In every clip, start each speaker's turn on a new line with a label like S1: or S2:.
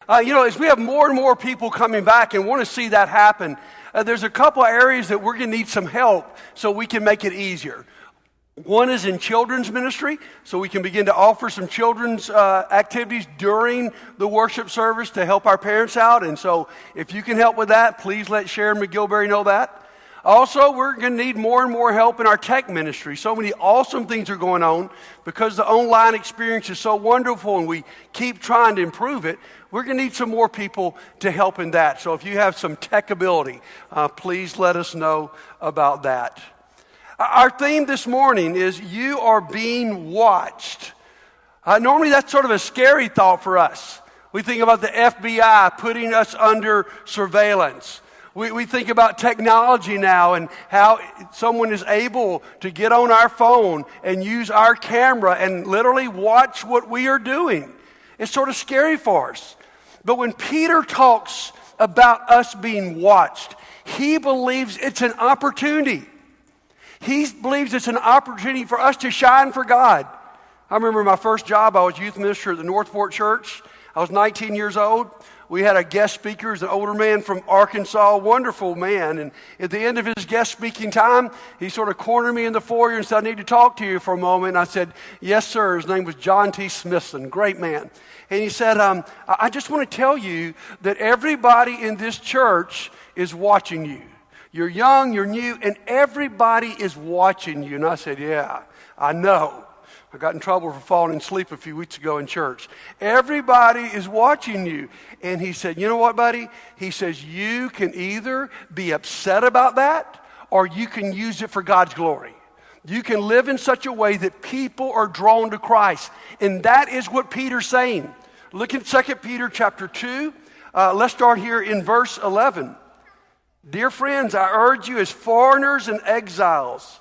S1: As we have more and more people coming back and want to see that happen, there's a couple of areas that we're going to need some help so we can make it easier. One is in children's ministry, so we can begin to offer some children's activities during the worship service to help our parents out. And so if you can help with that, please let Sharon McGilberry know that. Also, we're going to need more and more help in our tech ministry. So many awesome things are going on because the online experience is so wonderful and we keep trying to improve it. We're going to need some more people to help in that. So if you have some tech ability, please let us know about that. Our theme this morning is you are being watched. Normally that's sort of a scary thought for us. We think about the FBI putting us under surveillance. We think about technology now and how someone is able to get on our phone and use our camera and literally watch what we are doing. It's sort of scary for us. But when Peter talks about us being watched, he believes it's an opportunity. He believes it's an opportunity for us to shine for God. I remember my first job, I was youth minister at the North Fork Church. I was 19 years old. We had a guest speaker, an older man from Arkansas, wonderful man. And at the end of his guest speaking time, he sort of cornered me in the foyer and said, I need to talk to you for a moment. And I said, yes, sir. His name was John T. Smithson, great man. And he said, I just want to tell you that everybody in this church is watching you. You're young, you're new, and everybody is watching you. And I said, yeah, I know. I got in trouble for falling asleep a few weeks ago in church. Everybody is watching you. And he said, you know what, buddy? He says, you can either be upset about that or you can use it for God's glory. You can live in such a way that people are drawn to Christ. And that is what Peter's saying. Look at 2 Peter chapter 2. Let's start here in verse 11. Dear friends, I urge you as foreigners and exiles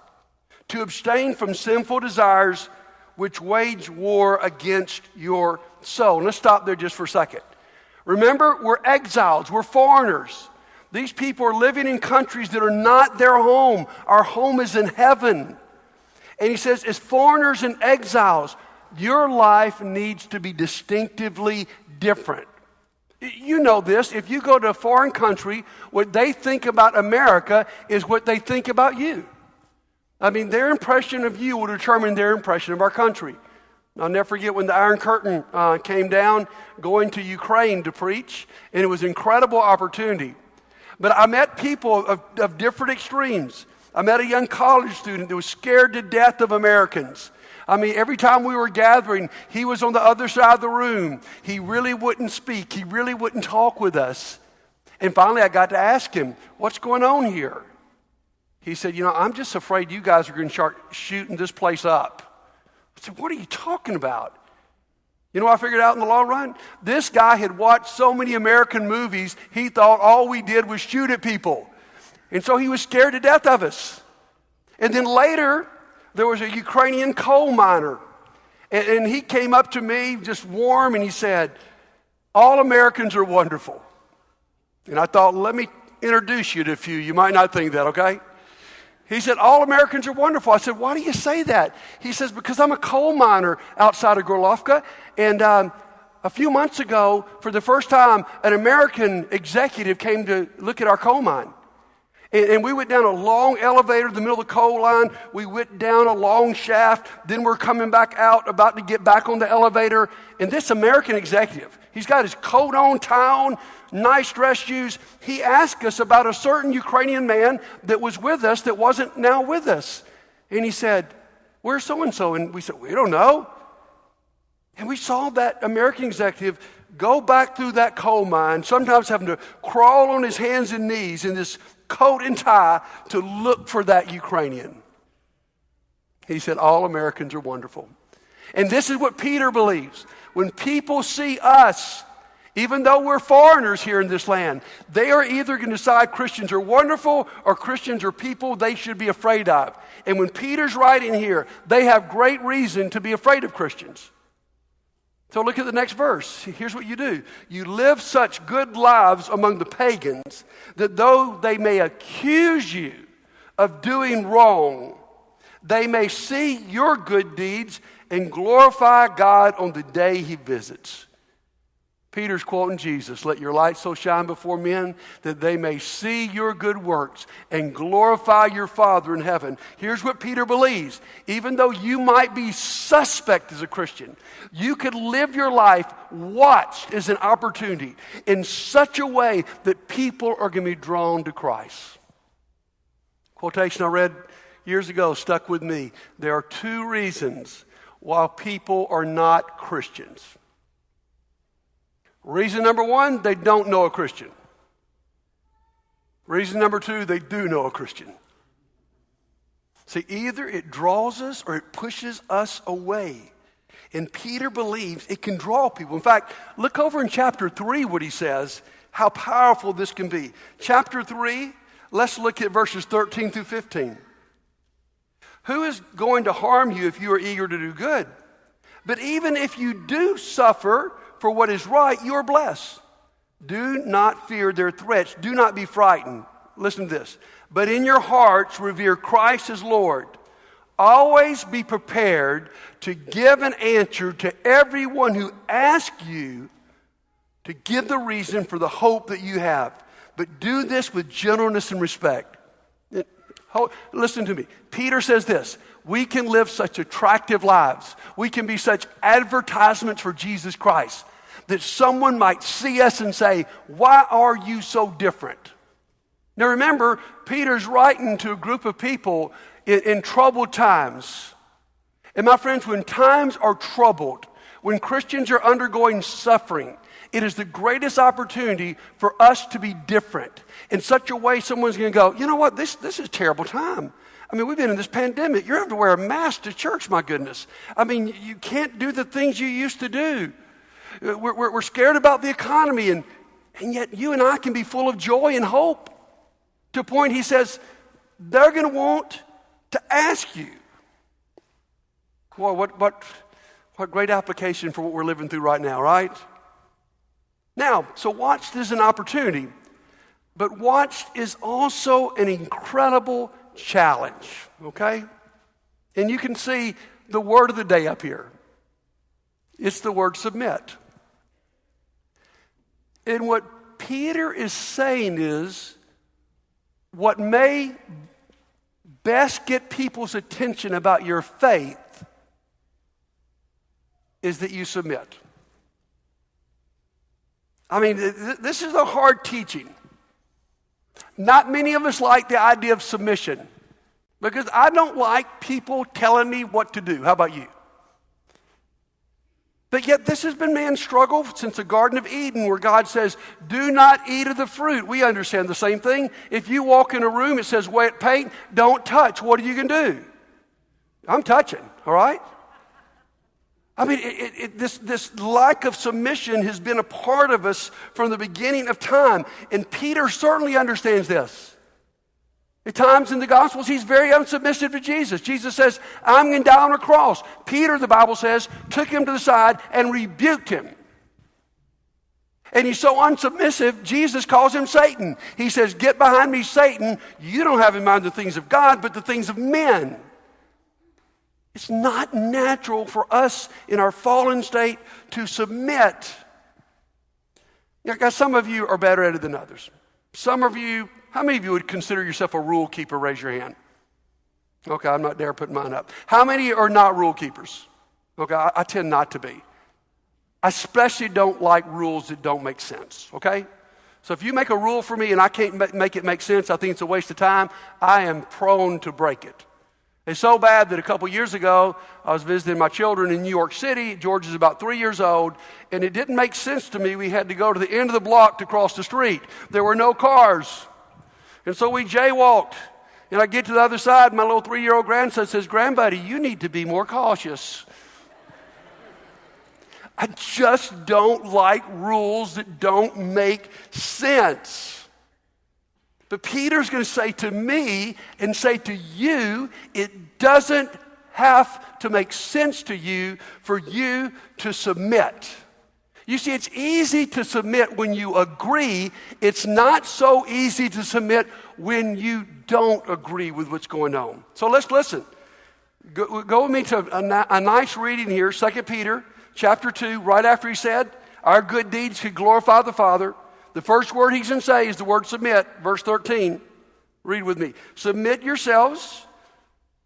S1: to abstain from sinful desires which wage war against your soul. Let's stop there just for a second. Remember, we're exiles, we're foreigners. These people are living in countries that are not their home. Our home is in heaven. And he says, as foreigners and exiles, your life needs to be distinctively different. You know this. If you go to a foreign country, what they think about America is what they think about you. I mean, their impression of you will determine their impression of our country. I'll never forget when the Iron Curtain came down, going to Ukraine to preach, and it was an incredible opportunity. But I met people of different extremes. I met a young college student that was scared to death of Americans. I mean, every time we were gathering, he was on the other side of the room. He really wouldn't speak. He really wouldn't talk with us. And finally, I got to ask him, what's going on here? He said, I'm just afraid you guys are going to start shooting this place up. I said, what are you talking about? You know what I figured out in the long run? This guy had watched so many American movies, he thought all we did was shoot at people. And so he was scared to death of us. And then later, there was a Ukrainian coal miner. And he came up to me just warm and he said, all Americans are wonderful. And I thought, let me introduce you to a few. You might not think that, okay? He said, all Americans are wonderful. I said, why do you say that? He says, because I'm a coal miner outside of Gorlovka. And a few months ago, for the first time, an American executive came to look at our coal mine. And we went down a long elevator in the middle of the coal line. We went down a long shaft. Then we're coming back out, about to get back on the elevator. And this American executive, he's got his coat on, tie on, nice dress shoes. He asked us about a certain Ukrainian man that was with us that wasn't now with us. And he said, where's so-and-so? And we said, we don't know. And we saw that American executive go back through that coal mine, sometimes having to crawl on his hands and knees in this coat and tie to look for that Ukrainian. He said, all Americans are wonderful. And this is what Peter believes. When people see us, even though we're foreigners here in this land, they are either going to decide Christians are wonderful or Christians are people they should be afraid of. And when Peter's writing here, they have great reason to be afraid of Christians. So look at the next verse. Here's what you do. You live such good lives among the pagans that though they may accuse you of doing wrong, they may see your good deeds and glorify God on the day he visits. Peter's quoting Jesus. Let your light so shine before men that they may see your good works and glorify your Father in heaven. Here's what Peter believes. Even though you might be suspect as a Christian, you could live your life watched as an opportunity in such a way that people are going to be drawn to Christ. Quotation I read years ago stuck with me. There are two reasons why people are not Christians. Reason number one, they don't know a Christian. Reason number two, they do know a Christian. See, either it draws us or it pushes us away. And Peter believes it can draw people. In fact, look over in chapter 3 what he says, how powerful this can be. Chapter 3, let's look at verses 13 through 15. Who is going to harm you if you are eager to do good? But even if you do suffer for what is right, you are blessed. Do not fear their threats. Do not be frightened. Listen to this. But in your hearts revere Christ as Lord. Always be prepared to give an answer to everyone who asks you to give the reason for the hope that you have. But do this with gentleness and respect. Listen to me. Peter says this. We can live such attractive lives. We can be such advertisements for Jesus Christ that someone might see us and say, why are you so different? Now remember, Peter's writing to a group of people in troubled times. And my friends, when times are troubled, when Christians are undergoing suffering, it is the greatest opportunity for us to be different. In such a way, someone's going to go, you know what, this is a terrible time. I mean, we've been in this pandemic. You're having to wear a mask to church, my goodness. I mean, you can't do the things you used to do. We're scared about the economy, and yet you and I can be full of joy and hope. To a point, he says, they're going to want to ask you. Boy, what great application for what we're living through right now, right? Now, so watched is an opportunity, but watched is also an incredible challenge, okay? And you can see the word of the day up here. It's the word submit. And what Peter is saying is, what may best get people's attention about your faith is that you submit. I mean, this is a hard teaching. Not many of us like the idea of submission because I don't like people telling me what to do. How about you? But yet this has been man's struggle since the Garden of Eden where God says, do not eat of the fruit. We understand the same thing. If you walk in a room, it says wet paint, don't touch. What are you going to do? I'm touching, all right? I mean, this lack of submission has been a part of us from the beginning of time. And Peter certainly understands this. At times in the Gospels, he's very unsubmissive to Jesus. Jesus says, I'm going to die on a cross. Peter, the Bible says, took him to the side and rebuked him. And he's so unsubmissive, Jesus calls him Satan. He says, get behind me, Satan. You don't have in mind the things of God, but the things of men. It's not natural for us in our fallen state to submit. Now, guys, some of you are better at it than others. Some of you, how many of you would consider yourself a rule keeper? Raise your hand. Okay, I'm not dare putting mine up. How many are not rule keepers? Okay, I tend not to be. I especially don't like rules that don't make sense, okay? So if you make a rule for me and I can't make it make sense, I think it's a waste of time. I am prone to break it. It's so bad that a couple years ago, I was visiting my children in New York City. George is about 3 years old, and it didn't make sense to me. We had to go to the end of the block to cross the street. There were no cars. And so we jaywalked. And I get to the other side, my little 3-year-old grandson says, Grandbuddy, you need to be more cautious. I just don't like rules that don't make sense. But Peter's going to say to me and say to you, it doesn't have to make sense to you for you to submit. You see, it's easy to submit when you agree. It's not so easy to submit when you don't agree with what's going on. So let's listen. Go with me to a nice reading here, 2 Peter chapter 2, right after he said, our good deeds could glorify the Father. The first word he's going to say is the word submit. Verse 13. Read with me. Submit yourselves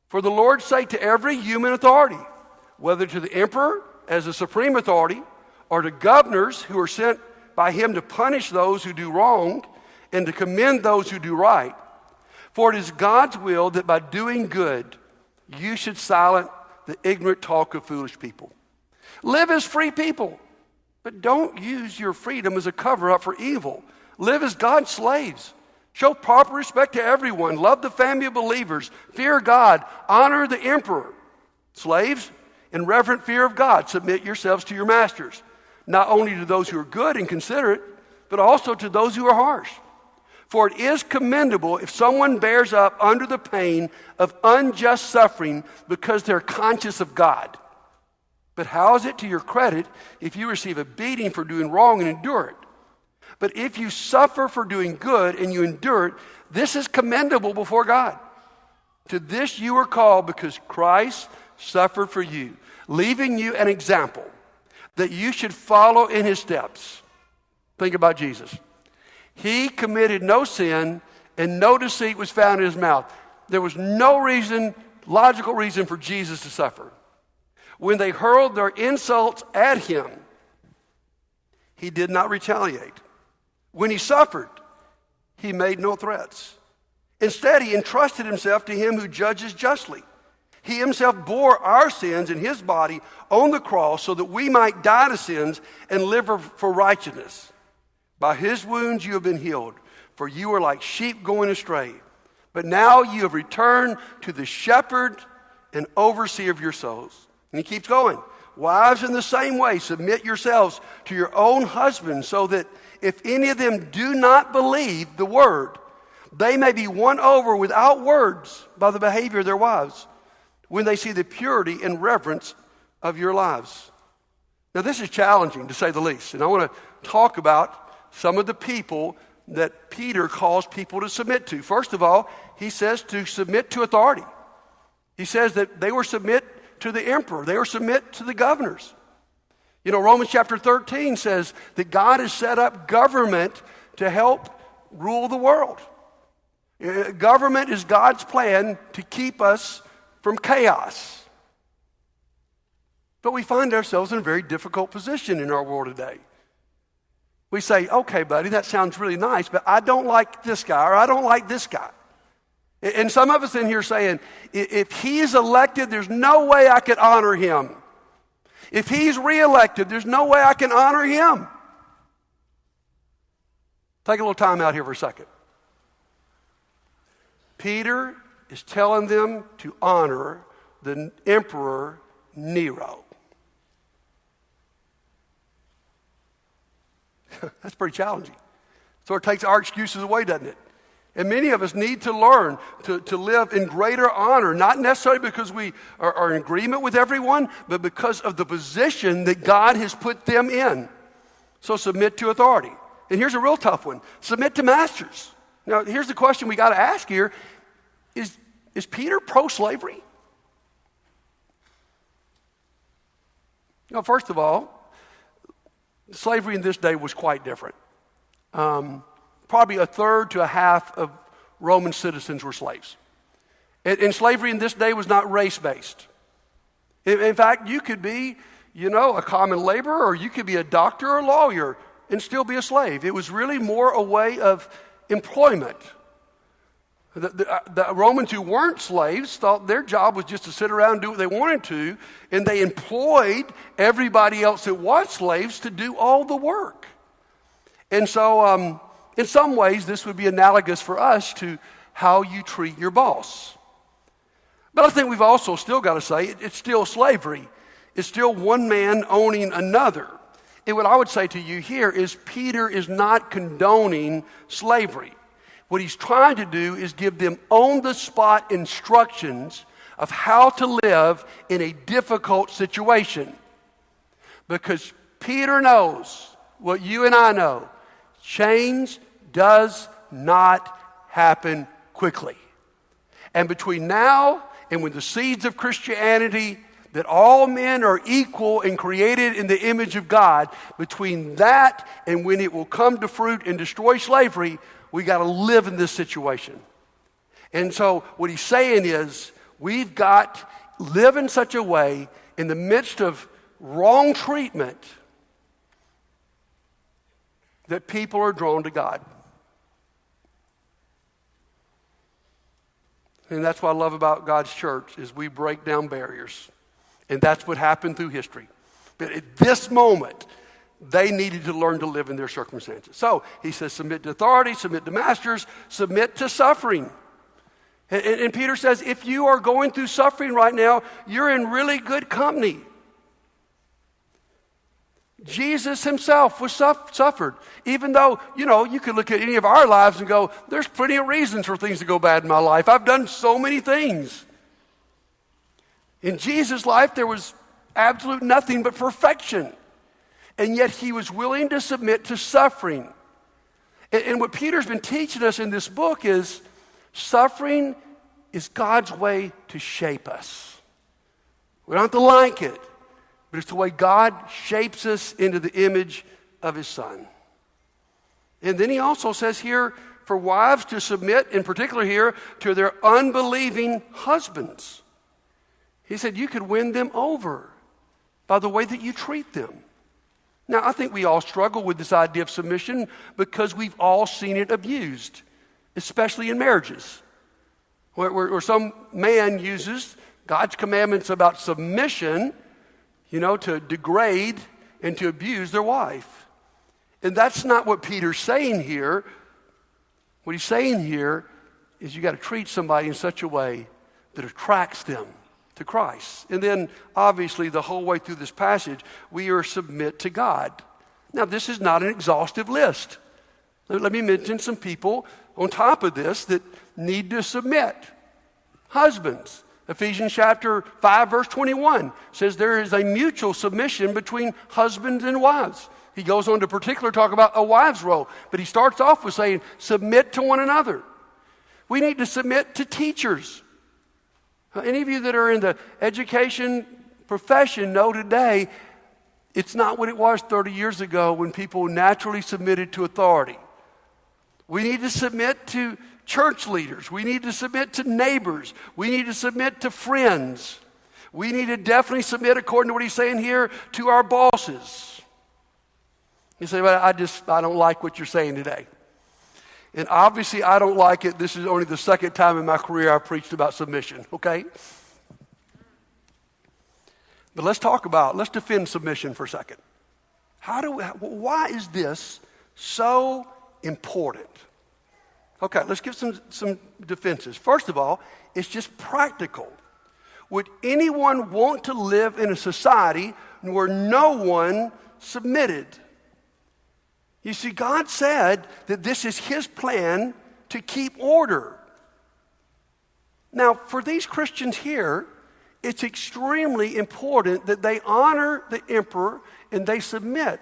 S1: for the Lord's sake to every human authority, whether to the emperor as the supreme authority or to governors who are sent by him to punish those who do wrong and to commend those who do right. For it is God's will that by doing good, you should silence the ignorant talk of foolish people. Live as free people, but don't use your freedom as a cover-up for evil. Live as God's slaves. Show proper respect to everyone. Love the family of believers. Fear God. Honor the emperor. Slaves, in reverent fear of God, submit yourselves to your masters, not only to those who are good and considerate, but also to those who are harsh. For it is commendable if someone bears up under the pain of unjust suffering because they're conscious of God. But how is it to your credit if you receive a beating for doing wrong and endure it? But if you suffer for doing good and you endure it, this is commendable before God. To this you are called because Christ suffered for you, leaving you an example that you should follow in his steps. Think about Jesus. He committed no sin and no deceit was found in his mouth. There was no logical reason for Jesus to suffer. When they hurled their insults at him, he did not retaliate. When he suffered, he made no threats. Instead, he entrusted himself to him who judges justly. He himself bore our sins in his body on the cross so that we might die to sins and live for righteousness. By his wounds you have been healed, for you are like sheep going astray. But now you have returned to the shepherd and overseer of your souls. And he keeps going. Wives, in the same way, submit yourselves to your own husbands, so that if any of them do not believe the word, they may be won over without words by the behavior of their wives, when they see the purity and reverence of your lives. Now, this is challenging, to say the least. And I want to talk about some of the people that Peter calls people to submit to. First of all, he says to submit to authority. He says that they were submit to the emperor. They were submit to the governors. You know, Romans chapter 13 says that God has set up government to help rule the world. Government is God's plan to keep us from chaos. But we find ourselves in a very difficult position in our world today. We say, okay, buddy, that sounds really nice, but I don't like this guy or I don't like this guy. And some of us in here saying, if he's elected, there's no way I could honor him. If he's reelected, there's no way I can honor him. Take a little time out here for a second. Peter is telling them to honor the emperor Nero. That's pretty challenging. So it takes our excuses away, doesn't it? And many of us need to learn to live in greater honor, not necessarily because we are in agreement with everyone, but because of the position that God has put them in. So submit to authority. And here's a real tough one. Submit to masters. Now, here's the question we got to ask here. Is Peter pro-slavery? You know, first of all, slavery in this day was quite different. Probably a third to a half of Roman citizens were slaves. And slavery in this day was not race-based. In fact, you could be, a common laborer, or you could be a doctor or a lawyer and still be a slave. It was really more a way of employment. The Romans who weren't slaves thought their job was just to sit around and do what they wanted to, and they employed everybody else that was slaves to do all the work. And so, in some ways, this would be analogous for us to how you treat your boss. But I think we've also still got to say it's still slavery. It's still one man owning another. And what I would say to you here is Peter is not condoning slavery. What he's trying to do is give them on-the-spot instructions of how to live in a difficult situation. Because Peter knows what you and I know. Change does not happen quickly. And between now and when the seeds of Christianity that all men are equal and created in the image of God, between that and when it will come to fruit and destroy slavery, we got to live in this situation. And so what he's saying is we've got to live in such a way in the midst of wrong treatment that people are drawn to God. And that's what I love about God's church is we break down barriers. And that's what happened through history. But at this moment, they needed to learn to live in their circumstances. So he says, submit to authority, submit to masters, submit to suffering. And Peter says, if you are going through suffering right now, you're in really good company. Jesus himself was suffered. Even though, you could look at any of our lives and go, there's plenty of reasons for things to go bad in my life. I've done so many things. In Jesus' life, there was absolute nothing but perfection. And yet he was willing to submit to suffering. And what Peter's been teaching us in this book is suffering is God's way to shape us. We don't have to like it, but it's the way God shapes us into the image of his Son. And then he also says here for wives to submit, in particular here, to their unbelieving husbands. He said you could win them over by the way that you treat them. Now, I think we all struggle with this idea of submission because we've all seen it abused, especially in marriages, where some man uses God's commandments about submission, to degrade and to abuse their wife. And that's not what Peter's saying here. What he's saying here is you got to treat somebody in such a way that attracts them to Christ. And then, obviously, the whole way through this passage, we are submit to God. Now, this is not an exhaustive list. Let me mention some people on top of this that need to submit. Husbands. Ephesians chapter 5, verse 21 says there is a mutual submission between husbands and wives. He goes on to particularly talk about a wife's role, but he starts off with saying, submit to one another. We need to submit to teachers. Any of you that are in the education profession know today it's not what it was 30 years ago when people naturally submitted to authority. We need to submit to church leaders. We need to submit to neighbors. We need to submit to friends. We need to definitely submit, according to what he's saying here, to our bosses. You say, well, I don't like what you're saying today. And obviously, I don't like it. This is only the second time in my career I've preached about submission, okay? But let's defend submission for a second. Why is this so important? Okay, let's give some defenses. First of all, it's just practical. Would anyone want to live in a society where no one submitted? You see, God said that this is his plan to keep order. Now, for these Christians here, it's extremely important that they honor the emperor and they submit,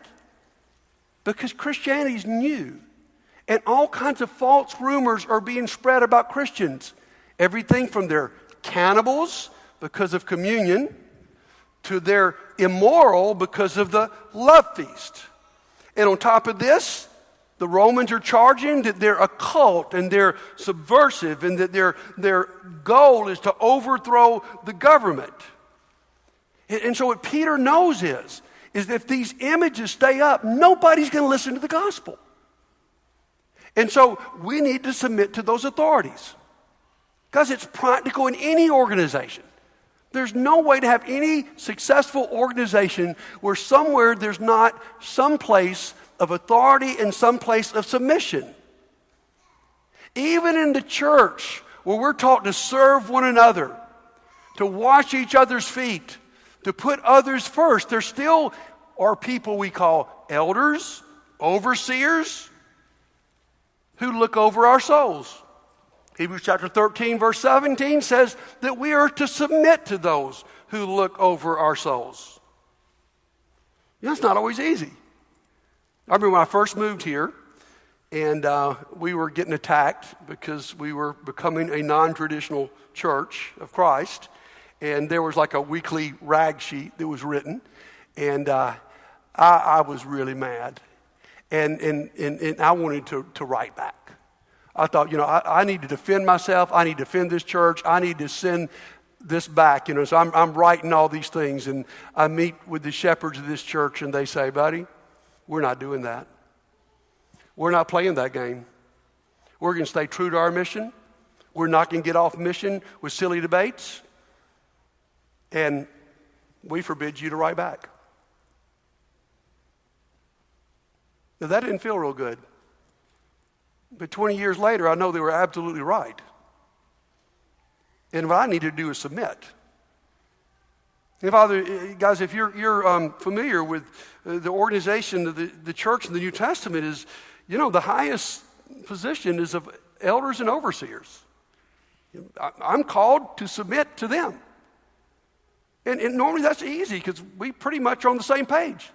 S1: because Christianity is new and all kinds of false rumors are being spread about Christians. Everything from they're cannibals because of communion to they're immoral because of the love feast. And on top of this, the Romans are charging that they're a cult and they're subversive and that their goal is to overthrow the government. And so what Peter knows is that if these images stay up, nobody's going to listen to the gospel. And so we need to submit to those authorities because it's practical in any organization. There's no way to have any successful organization where somewhere there's not some place of authority and some place of submission. Even in the church, where we're taught to serve one another, to wash each other's feet, to put others first, there still are people we call elders, overseers, who look over our souls. Hebrews chapter 13, verse 17 says that we are to submit to those who look over our souls. It's not always easy. I remember when I first moved here, and we were getting attacked because we were becoming a non-traditional church of Christ. and there was like a weekly rag sheet that was written, and I was really mad, and I wanted to write back. I thought, I need to defend myself. I need to defend this church. I need to send this back, So I'm writing all these things, and I meet with the shepherds of this church, and they say, buddy, we're not doing that. We're not playing that game. We're going to stay true to our mission. We're not going to get off mission with silly debates. And we forbid you to write back. Now, that didn't feel real good. But 20 years later, I know they were absolutely right. And what I need to do is submit. And Father, guys, if you're familiar with the organization of the church in the New Testament is, the highest position is of elders and overseers. I'm called to submit to them. And normally that's easy because we pretty much are on the same page.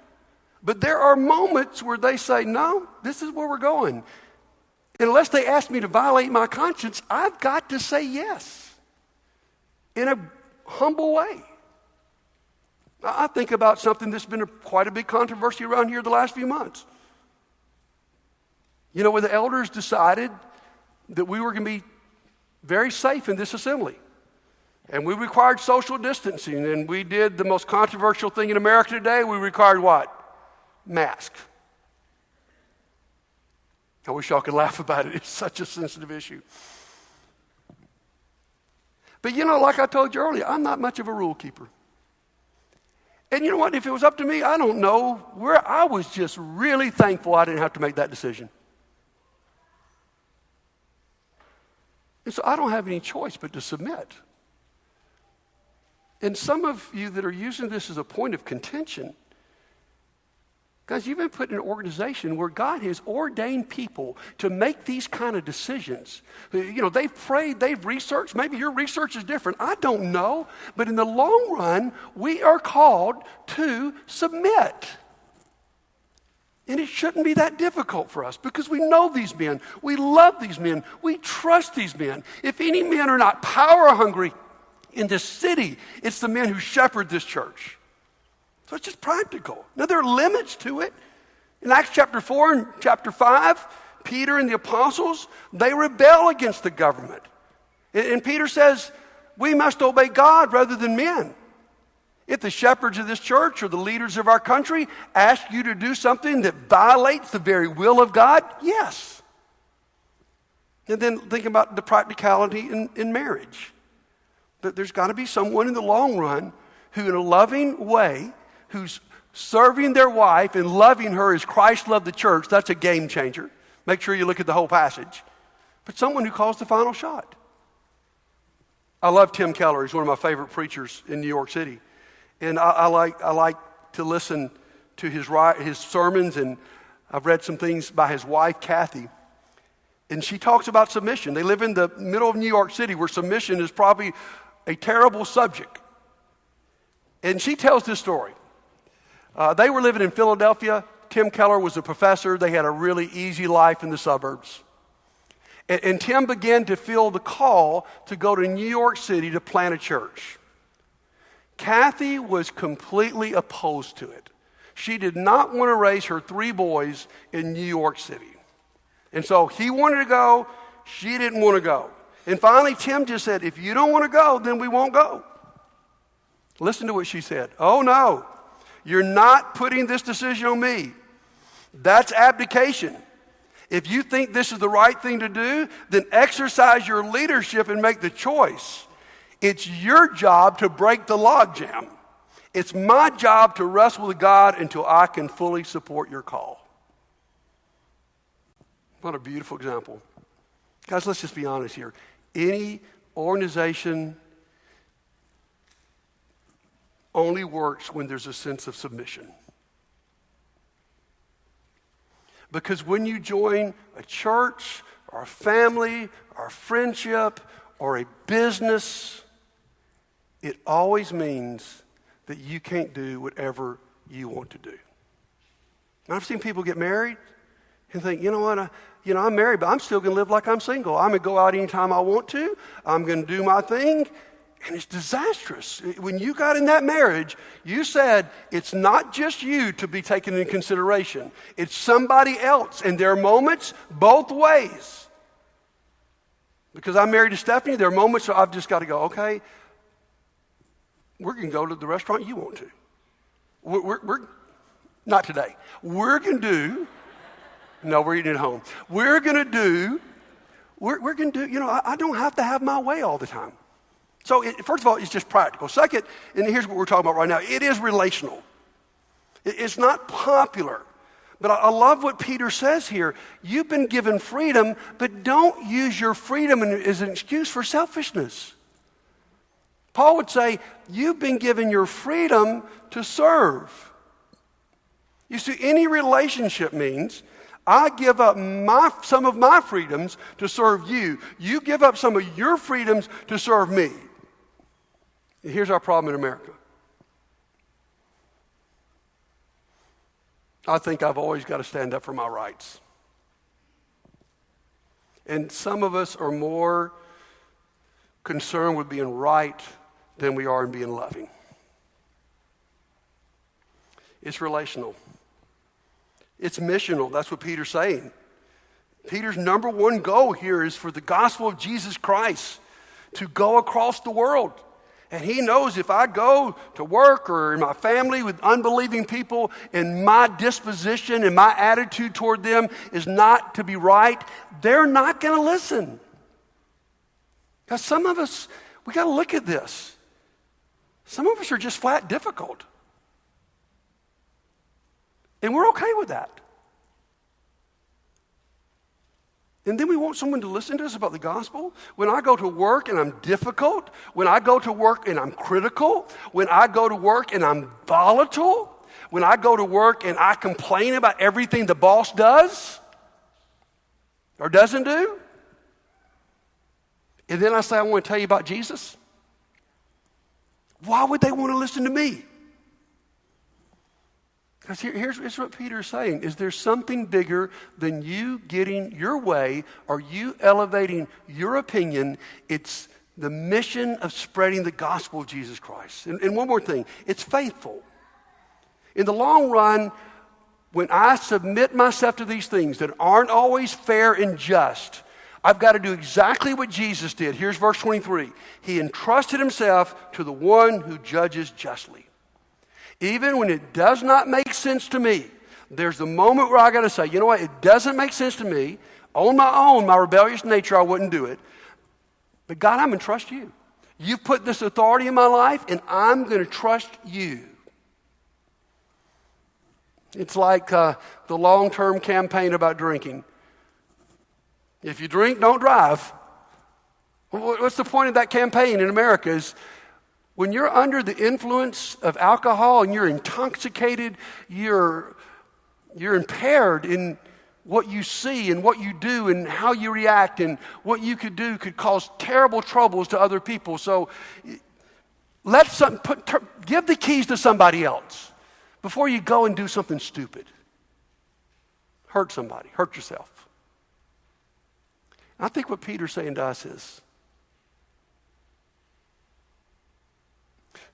S1: But there are moments where they say, no, this is where we're going. And unless they ask me to violate my conscience, I've got to say yes in a humble way. I think about something that's been quite a big controversy around here the last few months. Where the elders decided that we were going to be very safe in this assembly. And we required social distancing, and we did the most controversial thing in America today. We required what? Masks. I wish y'all could laugh about it. It's such a sensitive issue. But like I told you earlier, I'm not much of a rule keeper. And you know what? If it was up to me, I don't know where I was just really thankful I didn't have to make that decision. And so I don't have any choice but to submit. And some of you that are using this as a point of contention, guys, you've been put in an organization where God has ordained people to make these kind of decisions. They've prayed, they've researched. Maybe your research is different. I don't know. But in the long run, we are called to submit. And it shouldn't be that difficult for us because we know these men. We love these men. We trust these men. If any men are not power hungry in this city, it's the men who shepherd this church. So it's just practical. Now, there are limits to it. In Acts chapter 4 and chapter 5, Peter and the apostles, they rebel against the government. And Peter says, we must obey God rather than men. If the shepherds of this church or the leaders of our country ask you to do something that violates the very will of God, yes. And then think about the practicality in marriage. That there's got to be someone in the long run who in a loving way, who's serving their wife and loving her as Christ loved the church. That's a game changer. Make sure you look at the whole passage. But someone who calls the final shot. I love Tim Keller. He's one of my favorite preachers in New York City. And I like to listen to his sermons, and I've read some things by his wife, Kathy. And she talks about submission. They live in the middle of New York City where submission is probably a terrible subject. And she tells this story. They were living in Philadelphia. Tim Keller was a professor. They had a really easy life in the suburbs. And Tim began to feel the call to go to New York City to plant a church. Kathy was completely opposed to it. She did not want to raise her 3 boys in New York City. And so he wanted to go. She didn't want to go. And finally, Tim just said, if you don't want to go, then we won't go. Listen to what she said. Oh, no, you're not putting this decision on me. That's abdication. If you think this is the right thing to do, then exercise your leadership and make the choice. It's your job to break the logjam. It's my job to wrestle with God until I can fully support your call. What a beautiful example. Guys, let's just be honest here. Any organization only works when there's a sense of submission. Because when you join a church or a family or a friendship or a business, it always means that you can't do whatever you want to do. And I've seen people get married and think, you know what, I'm married, but I'm still going to live like I'm single. I'm going to go out anytime I want to. I'm going to do my thing. And it's disastrous. When you got in that marriage, you said it's not just you to be taken into consideration. It's somebody else. And there are moments both ways. Because I'm married to Stephanie, there are moments where I've just got to go, okay, we're going to go to the restaurant you want to. We're not today. We're going to do, no, we're eating at home. We're going to do, I don't have to have my way all the time. So first of all, it's just practical. Second, and here's what we're talking about right now, it is relational. It's not popular. But I love what Peter says here. You've been given freedom, but don't use your freedom as an excuse for selfishness. Paul would say, you've been given your freedom to serve. You see, any relationship means I give up some of my freedoms to serve you. You give up some of your freedoms to serve me. And here's our problem in America. I think I've always got to stand up for my rights. And some of us are more concerned with being right than we are in being loving. It's relational. It's missional. That's what Peter's saying. Peter's number one goal here is for the gospel of Jesus Christ to go across the world. And he knows if I go to work or in my family with unbelieving people and my disposition and my attitude toward them is not to be right, they're not going to listen. Because some of us, we got to look at this. Some of us are just flat difficult. And we're okay with that. And then we want someone to listen to us about the gospel. When I go to work and I'm difficult, when I go to work and I'm critical, when I go to work and I'm volatile, when I go to work and I complain about everything the boss does or doesn't do, and then I say, I want to tell you about Jesus, why would they want to listen to me? Because here's what Peter is saying, is there something bigger than you getting your way or you elevating your opinion? It's the mission of spreading the gospel of Jesus Christ. And one more thing, it's faithful. In the long run, when I submit myself to these things that aren't always fair and just, I've got to do exactly what Jesus did. Here's verse 23. He entrusted himself to the one who judges justly. Even when it does not make sense to me, there's the moment where I got to say, you know what, it doesn't make sense to me. On my own, my rebellious nature, I wouldn't do it. But God, I'm going to trust you. You've put this authority in my life, and I'm going to trust you. It's like the long-term campaign about drinking. If you drink, don't drive. What's the point of that campaign in America is when you're under the influence of alcohol and you're intoxicated, you're impaired in what you see and what you do and how you react, and what you could do could cause terrible troubles to other people. So give the keys to somebody else before you go and do something stupid. Hurt somebody, hurt yourself. I think what Peter's saying to us is,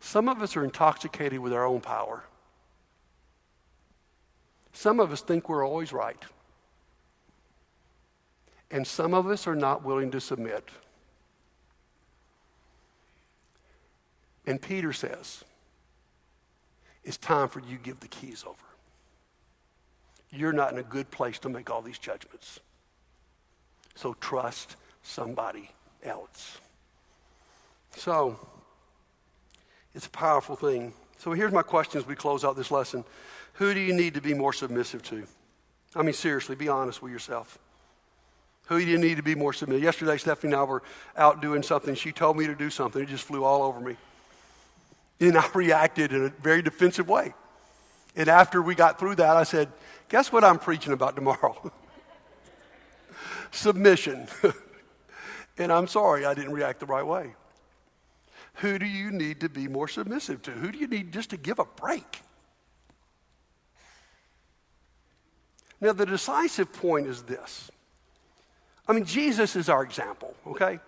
S1: some of us are intoxicated with our own power. Some of us think we're always right. And some of us are not willing to submit. And Peter says, it's time for you to give the keys over. You're not in a good place to make all these judgments. So trust somebody else. So, it's a powerful thing. So here's my question as we close out this lesson. Who do you need to be more submissive to? I mean, seriously, be honest with yourself. Who do you need to be more submissive? Yesterday, Stephanie and I were out doing something. She told me to do something. It just flew all over me. And I reacted in a very defensive way. And after we got through that, I said, guess what I'm preaching about tomorrow? Submission. And I'm sorry I didn't react the right way. Who do you need to be more submissive to? Who do you need just to give a break? Now, the decisive point is this. I mean, Jesus is our example, okay?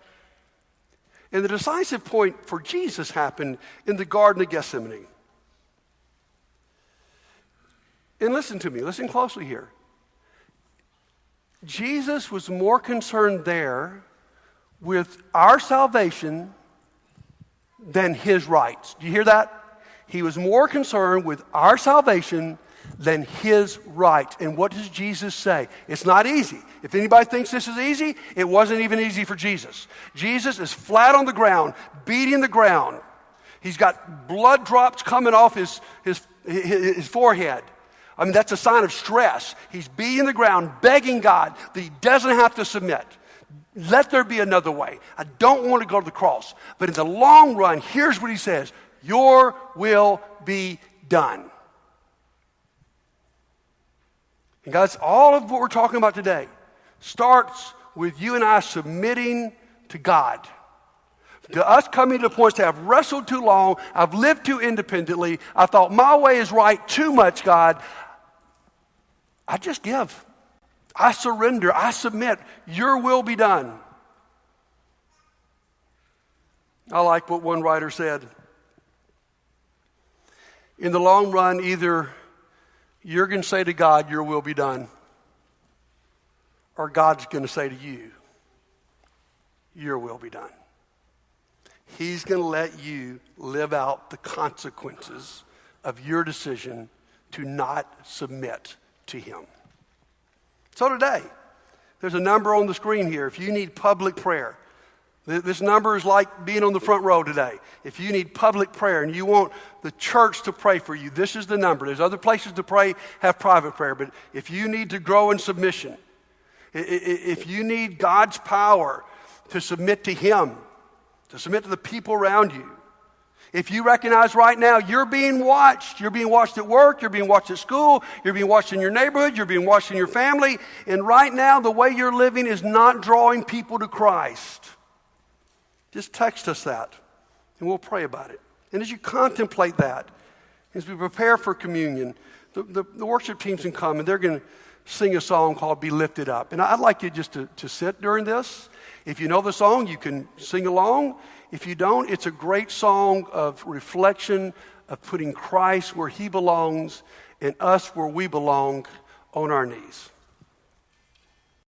S1: And the decisive point for Jesus happened in the Garden of Gethsemane. And listen to me, listen closely here. Jesus was more concerned there with our salvation than his rights. Do you hear that? He was more concerned with our salvation than his rights. And what does Jesus say? It's not easy. If anybody thinks this is easy, it wasn't even easy for Jesus. Jesus is flat on the ground, beating the ground. He's got blood drops coming off his forehead. I mean, that's a sign of stress. He's beating the ground, begging God that he doesn't have to submit. Let there be another way. I don't want to go to the cross. But in the long run, here's what he says: your will be done. And guys, all of what we're talking about today starts with you and I submitting to God. To us coming to the point to have wrestled too long, I've lived too independently, I thought my way is right too much, God. I just give. I surrender. I submit. Your will be done. I like what one writer said. In the long run, either you're going to say to God, your will be done, or God's going to say to you, your will be done. He's going to let you live out the consequences of your decision to not submit to him. So today, there's a number on the screen here. If you need public prayer, this number is like being on the front row today. If you need public prayer and you want the church to pray for you, this is the number. There's other places to pray, have private prayer. But if you need to grow in submission, if you need God's power to submit to him, to submit to the people around you, if you recognize right now you're being watched at work, you're being watched at school, you're being watched in your neighborhood, you're being watched in your family, and right now the way you're living is not drawing people to Christ, just text us that, and we'll pray about it. And as you contemplate that, as we prepare for communion, the worship teams can come, and they're going to sing a song called Be Lifted Up. And I'd like you just to sit during this. If you know the song, you can sing along. If you don't, it's a great song of reflection, of putting Christ where he belongs and us where we belong on our knees.